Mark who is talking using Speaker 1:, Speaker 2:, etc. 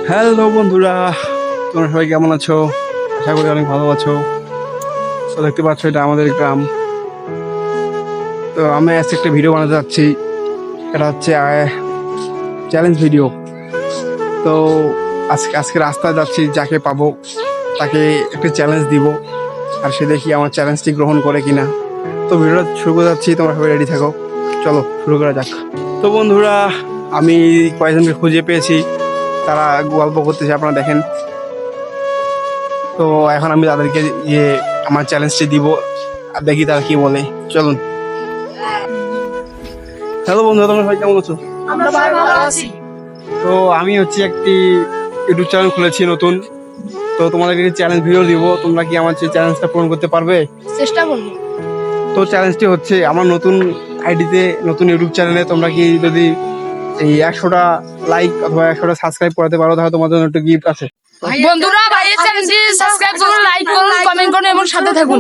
Speaker 1: Hello বন্ধুরা, তোমরা সবাই কেমন আছো? আশা করি অনেক ভালো আছো। তো দেখতে পাচ্ছ এটা আমাদের গ্রাম। তো আমি আজকে একটা ভিডিও বানাতে যাচ্ছি। এটা হচ্ছে চ্যালেঞ্জ ভিডিও। তো আজকে রাস্তায় যাচ্ছি, যাকে পাবো তাকে একটা চ্যালেঞ্জ দিব, আর সে দেখি আমার চ্যালেঞ্জটি গ্রহণ করে কিনা। তো ভিডিওটা শুরু করে যাচ্ছি, তোমরা সবাই রেডি থাকো। চলো শুরু করা যাক। তো বন্ধুরা, আমি কয়েকজনকে খুঁজে পেয়েছি, তারা গল্প করতেছে, আপনারা দেখেন। তো এখন আমি তাদেরকে আমার চ্যালেঞ্জটি দিব, আর দেখি তারা কি বলে। চলুন। হ্যালো বন্ধু, তোমরা সবাই কেমন আছো?
Speaker 2: আমরা সবাই ভালো আছি।
Speaker 1: তো আমি হচ্ছে একটি ইউটিউব চ্যানেল খুলেছি নতুন। তো তোমাদেরকে চ্যালেঞ্জ ভিডিও দিব, তোমরা কি আমার সেই চ্যালেঞ্জটা পূরণ করতে পারবে?
Speaker 2: চেষ্টা করব।
Speaker 1: তো চ্যালেঞ্জটি হচ্ছে, আমার নতুন আইডিতে, নতুন ইউটিউব চ্যানেলে তোমরা কি যদি এই 100টা লাইক অথবা 100টা সাবস্ক্রাইব করাতে পারো, তাহলে তোমাদের জন্য একটা গিফট আছে।
Speaker 2: বন্ধুরা, ভাইয়ের চ্যানেলটি সাবস্ক্রাইব করুন, লাইক করুন, কমেন্ট করুন এবং সাথে থাকুন।